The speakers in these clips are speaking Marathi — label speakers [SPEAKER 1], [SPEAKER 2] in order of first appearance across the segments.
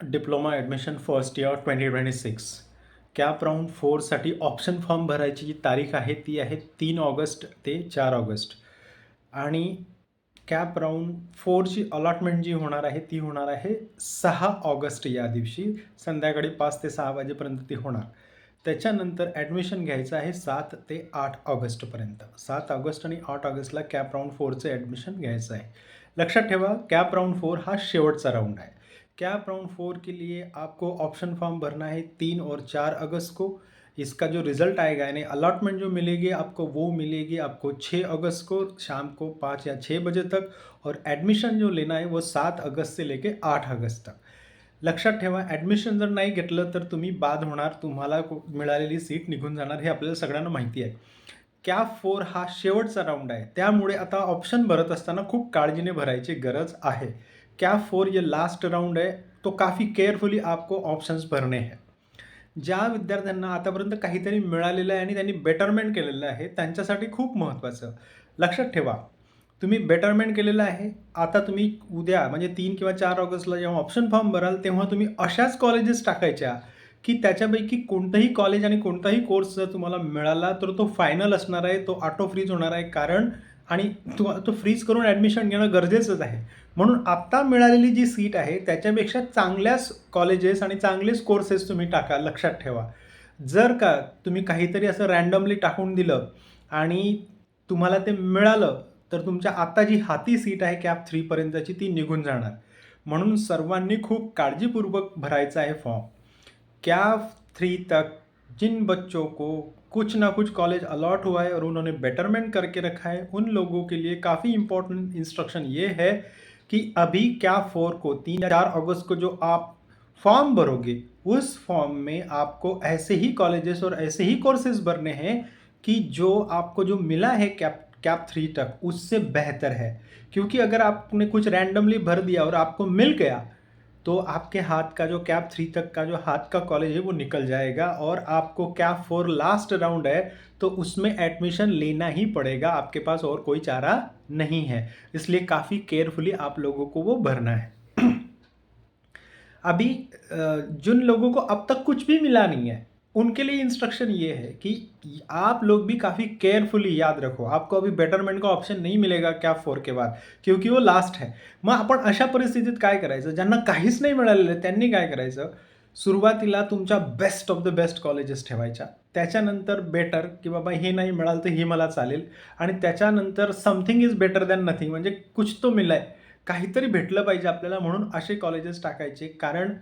[SPEAKER 1] Diploma admission first year 2026 CAP round 4साठी ऑप्शन फॉर्म भरायची जी तारीख आहे ती आहे 3 ऑगस्ट ते 4 ऑगस्ट. आणि कॅप राऊंड 4ची अलॉटमेंट जी होणार आहे ती होणार आहे 6 ऑगस्ट या दिवशी संध्याकाळी 5 ते 6 वाजेपर्यंत ती होणार. त्याच्यानंतर ॲडमिशन घ्यायचं आहे 7 ते 8 ऑगस्टपर्यंत. 7 ऑगस्ट आणि 8 ऑगस्टला कॅप राऊंड 4चं ॲडमिशन घ्यायचं आहे. लक्षात ठेवा, कॅप राउंड 4 हा शेवटचा राउंड है। कैप राउंड 4 के लिए आपको ऑप्शन फॉर्म भरना है 3 और 4 अगस्त को। इसका जो रिज़ल्ट आएगा यानी अलॉटमेंट जो मिलेगी आपको वो मिलेगी आपको 6 अगस्त को शाम को 5 या 6 बजे तक, और एडमिशन जो लेना है वो 7 अगस्त से लेके 8 अगस्त तक। लक्षात ठेवा, ॲडमिशन जर नाही घेतलं तर तुम्ही बाद होणार, तुम्हाला मिळालेली सीट निघून जाणार, हे आपल्याला सगळ्यांना माहिती आहे। कॅप 4 हा शेवटचा राउंड आहे, त्यामुळे आता ऑप्शन भरत असताना खूप काळजीने भरायची गरज आहे। कॅप 4 ये लास्ट राउंड है, तो काफ़ी केअरफुली आपको ऑप्शन्स भरने हैं। ज्या विद्यार्थ्यांना आतापर्यंत काहीतरी मिळालेलं आहे आणि त्यांनी बेटरमेंट केलेलं आहे त्यांच्यासाठी खूप महत्त्वाचं, लक्षात ठेवा, तुम्ही बेटरमेंट केलेलं आहे, आता तुम्ही उद्या म्हणजे 3 किंवा 4 ऑगस्टला जेव्हा ऑप्शन फॉर्म भराल तेव्हा तुम्ही अशाच कॉलेजेस टाकायच्या की त्याच्यापैकी कोणतंही कॉलेज आणि कोणताही कोर्स जर तुम्हाला मिळाला तर तो फायनल असणार आहे, तो ऑटो फ्रीज होणार आहे, कारण आणि तो फ्रीज करून ॲडमिशन घेणं गरजेचंच आहे। म्हणून आत्ता मिळालेली जी सीट आहे त्याच्यापेक्षा चांगल्याच कॉलेजेस आणि चांगलेच कोर्सेस तुम्ही टाका, लक्षात ठेवा। जर का तुम्ही काहीतरी असं रँडमली टाकून दिलं आणि तुम्हाला ते मिळालं तर तुमच्या आता जी हाती सीट आहे कॅप 3 पर्यंतची ती निघून जाणार। म्हणून सर्वांनी खूप काळजीपूर्वक भरायचा आहे फॉर्म। कॅप 3 तक जिन बच्चों को कुछ ना कुछ कॉलेज अलॉट हुआ है और उन्होंने बेटरमेंट करके रखा है, उन लोगों के लिए काफ़ी इम्पोर्टेंट इंस्ट्रक्शन ये है कि अभी कॅप 4 को 3 या 4 अगस्त को जो आप फॉर्म भरोगे उस फॉर्म में आपको ऐसे ही कॉलेजेस और ऐसे ही कोर्सेज भरने हैं कि जो आपको जो मिला है कैप 3 तक उससे बेहतर है। क्योंकि अगर आपने कुछ रैंडमली भर दिया और आपको मिल गया तो आपके हाथ का जो कैप 3 तक का जो हाथ का कॉलेज है वो निकल जाएगा, और आपको कैप 4 लास्ट राउंड है तो उसमें एडमिशन लेना ही पड़ेगा, आपके पास और कोई चारा नहीं है। इसलिए काफ़ी केयरफुली आप लोगों को वो भरना है। अभी जिन लोगों को अब तक कुछ भी मिला नहीं है उनके लिए इंस्ट्रक्शन ये है कि आप लोग भी काफ़ी केयरफुली याद रखो, आपको अभी बेटरमेंट का ऑप्शन नहीं मिलेगा कॅप 4 के बाद, क्योंकि वो लास्ट है। मग आपण अशा परिस्थितीत काय करायचं, ज्यांना काहीच नाही मिळालेलं त्यांनी काय करायचं, सुरुवातीला तुमच्या best of the best colleges ठेवायच्या, त्याच्यानंतर बेटर की बाबा हे नाही मिळालं तर हे मला चालेल, आणि त्याच्यानंतर something is better than nothing, म्हणजे कुछ तो मिला आहे, काहीतरी भेटलं पाहिजे आपल्याला, म्हणून असे कॉलेजेस टाकायचे। कारण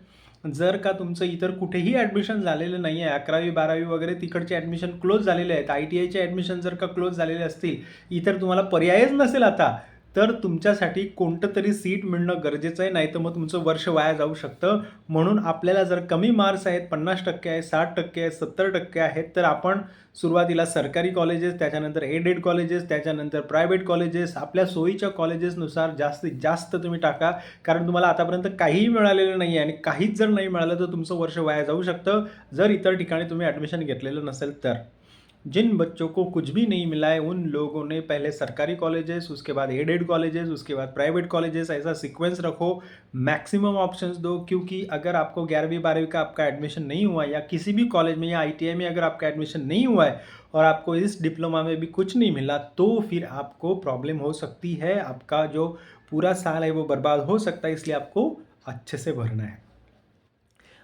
[SPEAKER 1] जर का तुमचं इतर कुठेही ॲडमिशन झालेलं नाही आहे, 11वी 12वी वगैरे तिकडचे ॲडमिशन क्लोज झालेले आहेत, ITIचे ॲडमिशन जर का क्लोज झालेले असतील, इतर तुम्हाला पर्यायच नसेल आता, तर तुमच्यासाठी कोणतं तरी सीट मिळणं गरजेचं आहे, नाहीतर मग तुमचं वर्ष वाया जाऊ शकतं। म्हणून आपल्याला जर कमी मार्क्स आहेत, 50% आहे, 60% आहे, 70% आहेत, तर आपण सुरुवातीला सरकारी कॉलेजेस, त्याच्यानंतर एडेड कॉलेजेस, त्याच्यानंतर प्रायव्हेट कॉलेजेस, आपल्या सोयीच्या कॉलेजेसनुसार जास्तीत जास्त तुम्ही टाका, कारण तुम्हाला आतापर्यंत काहीही मिळालेलं नाही आहे, आणि काहीच जर नाही मिळालं तर तुमचं वर्ष वाया जाऊ शकतं जर इतर ठिकाणी तुम्ही ॲडमिशन घेतलेलं नसेल तर। जिन बच्चों को कुछ भी नहीं मिला है उन लोगों ने पहले सरकारी कॉलेजेस, उसके बाद एडेड कॉलेजेस, उसके बाद प्राइवेट कॉलेजेस, ऐसा सीक्वेंस रखो, मैक्सिमम ऑप्शंस दो। क्योंकि अगर आपको 11वीं 12वीं का आपका एडमिशन नहीं हुआ या किसी भी कॉलेज में या ITI में अगर आपका एडमिशन नहीं हुआ है और आपको इस डिप्लोमा में भी कुछ नहीं मिला तो फिर आपको प्रॉब्लम हो सकती है, आपका जो पूरा साल है वो बर्बाद हो सकता है, इसलिए आपको अच्छे से भरना है।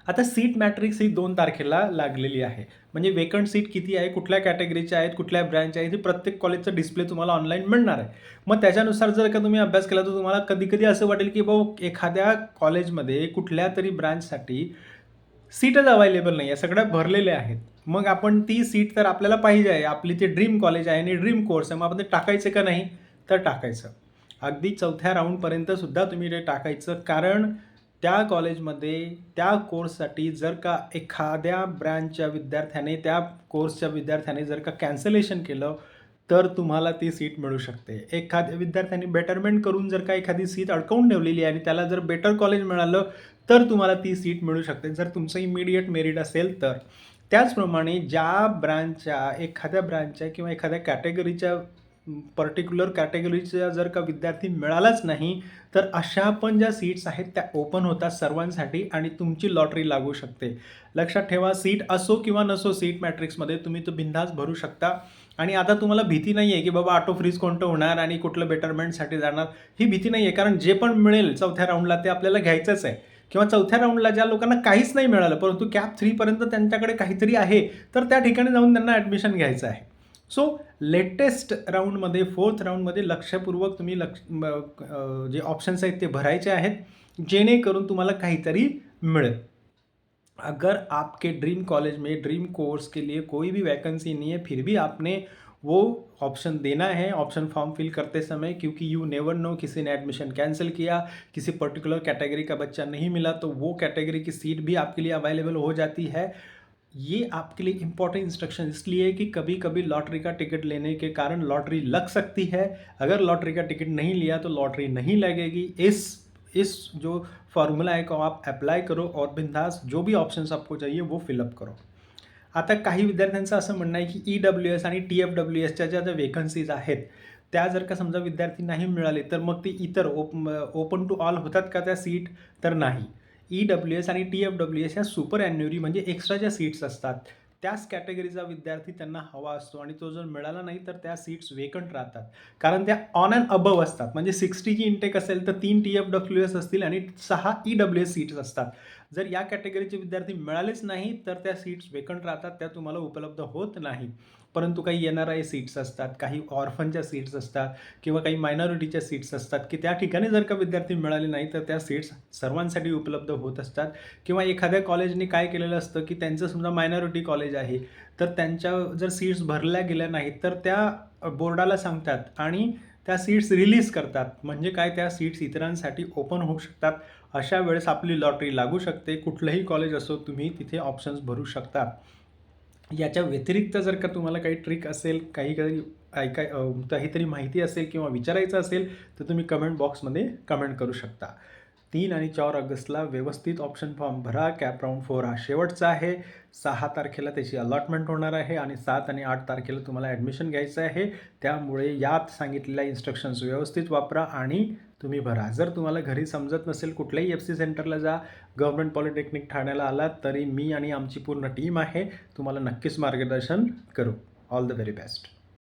[SPEAKER 1] आता सीट मॅट्रिक्स ही 2 तारखेला लागलेली आहे, म्हणजे वेकंट सीट किती आहे, कुठल्या कॅटेगरीच्या आहेत, कुठल्या ब्रँच आहेत, हे प्रत्येक कॉलेजचं डिस्प्ले तुम्हाला ऑनलाईन मिळणार आहे। मग त्याच्यानुसार जर का तुम्ही अभ्यास केला तर तुम्हाला कधी-कधी असं वाटेल की भाऊ एखाद्या कॉलेजमध्ये कुठल्या तरी ब्रँचसाठी सीटच अवेलेबल नाही आहे, सगळ्या भरलेल्या आहेत। मग आपण ती सीट तर आपल्याला पाहिजे आहे, आपली ती ड्रीम कॉलेज आहे आणि ड्रीम कोर्स आहे, मग आपण ते टाकायचं का नाही, तर टाकायचं। अगदी 4थ्या राऊंडपर्यंत सुद्धा तुम्ही ते टाकायचं, कारण त्या कॉलेजमध्ये त्या कोर्ससाठी जर का एखाद्या ब्रँचच्या विद्यार्थ्याने त्या कोर्सच्या विद्यार्थ्याने जर का कॅन्सलेशन केलं तर तुम्हाला ती सीट मिळू शकते। एखाद्या विद्यार्थ्याने बेटरमेंट करून जर का एखादी सीट अडकवून ठेवलेली आहे आणि त्याला जर बेटर कॉलेज मिळालं तर तुम्हाला ती सीट मिळू शकते, जर तुमचं इमिडिएट मेरिट असेल तर। त्याचप्रमाणे ज्या ब्रँचच्या एखाद्या ब्रँचच्या किंवा एखाद्या कॅटेगरीच्या पर्टिक्युलर कॅटेगरीचा जर का विद्यार्थी मिळालाच नाही, तर अशा पण ज्या सीट्स आहेत त्या ओपन होतात सर्वांसाठी आणि तुमची लॉटरी लागू शकते. लक्षात ठेवा, सीट असो किंवा नसो सीट मॅट्रिक्समध्ये तुम्ही तो बिनधास्त भरू शकता. आणि आता तुम्हाला भीती नाही आहे की बाबा ऑटो फ्रीज कोणतं होणार आणि कुठलं बेटरमेंटसाठी जाणार, ही भीती नाही आहे. कारण जे पण मिळेल चौथ्या राऊंडला ते आपल्याला घ्यायचंच आहे. किंवा चौथ्या राऊंडला ज्या लोकांना काहीच नाही मिळालं परंतु कॅप 3 पर्यंत त्यांच्याकडे काहीतरी आहे, तर त्या ठिकाणी जाऊन त्यांना ॲडमिशन घ्यायचं आहे. सो लेटेस्ट राऊंडमध्ये 4th राऊंडमध्ये लक्षपूर्वक तुम्ही जे ऑप्शन्स आहेत ते भरायचे आहेत, जेणेकरून तुम्हाला काहीतरी मिळेल. अगर आपके ड्रीम कॉलेज में ड्रीम कोर्स के लिए कोई भी वैकेंसी नहीं है, फिर भी आपने वो ऑप्शन देना है ऑप्शन फॉर्म फिल करते समय, क्योंकि यू नेवर नो, किसी ने एडमिशन कैंसिल किया, किसी पर्टिकुलर कैटेगरी का बच्चा नहीं मिला, तो वो कैटेगरी की सीट भी आपके लिए अवेलेबल हो जाती है. ये आपके लिए इम्पॉर्टेंट इंस्ट्रक्शन इसलिए है कि कभी कभी लॉटरी का टिकट लेने के कारण लॉटरी लग सकती है. अगर लॉटरी का टिकट नहीं लिया तो लॉटरी नहीं लगेगी. इस जो फॉर्मूला है को आप अप्लाय करो और बिंदास जो भी ऑप्शन्स आपको चाहिए वो फिलअप करो. आता काही विद्यार्थ्यांचं असं म्हणणं आहे की EWS आणि TFWSच्या ज्या वेकन्सीज आहेत त्या जर का समजा विद्यार्थी नाही मिळाले तर मग ते इतर ओपन टू ऑल होतात का त्या सीट? तर नाही. EWS आणि TFWS ह्या सुपर ॲन्युरी म्हणजे एक्स्ट्राच्या सीट्स असतात. त्याच कॅटेगरीचा विद्यार्थी त्यांना हवा असतो आणि तो जर मिळाला नाही तर त्या सीट्स वेकंट राहतात. कारण त्या ऑन अँड अबव असतात. म्हणजे 60ची इंटेक असेल तर 3 TFWS असतील आणि 6 EWS सीट्स असतात. जर या कॅटेगरीचे विद्यार्थी मिळालेच नाही तर त्या सीट्स वेकंट राहतात, त्या तुम्हाला उपलब्ध होत नाही. परंतु काही NRI सीट्स असतात, काही ऑर्फनच्या सीट्स असतात किंवा काही मायनॉरिटीच्या सीट्स असतात की त्या ठिकाणी जर का विद्यार्थी मिळाले नाही तर त्या सीट्स सर्वांसाठी उपलब्ध होत असतात. किंवा एखाद्या कॉलेजने काय केलेलं असतं की त्यांचं समजा मायनॉरिटी कॉलेज आहे, तर त्यांच्या जर सीट्स भरल्या गेल्या नाहीत तर त्या बोर्डाला सांगतात आणि त्या सीट्स रिलीज करतात. म्हणजे काय, त्या सीट्स इतरांसाठी ओपन होऊ शकतात. अशा वेळेस आपली लॉटरी लागू शकते. कुठलंही कॉलेज असो तुम्ही तिथे ऑप्शन्स भरू शकता. याच्या व्यतिरिक्त जर का तुम्हाला काही ट्रिक असेल, काहीतरी माहिती असेल किंवा विचारायचं असेल तर तुम्ही कमेंट बॉक्समध्ये कमेंट करू शकता. 3 आणि 4 ऑगस्टला व्यवस्थित ऑप्शन फॉर्म भरा. कॅप राऊंड 4 हा शेवटचा आहे. 6 तारखेला त्याची अलॉटमेंट होणार आहे आणि 7 आणि 8 तारखेला तुम्हाला ॲडमिशन घ्यायचं आहे. त्यामुळे यात सांगितलेल्या इन्स्ट्रक्शन्स व्यवस्थित वापरा आणि तुम्ही भरा. जर तुम्हाला घरी समजत नसेल कुठल्याही FC सेंटरला जा. गव्हर्नमेंट पॉलिटेक्निक ठाण्याला आलात तरी मी आणि आमची पूर्ण टीम आहे, तुम्हाला नक्कीच मार्गदर्शन करू. All the very best.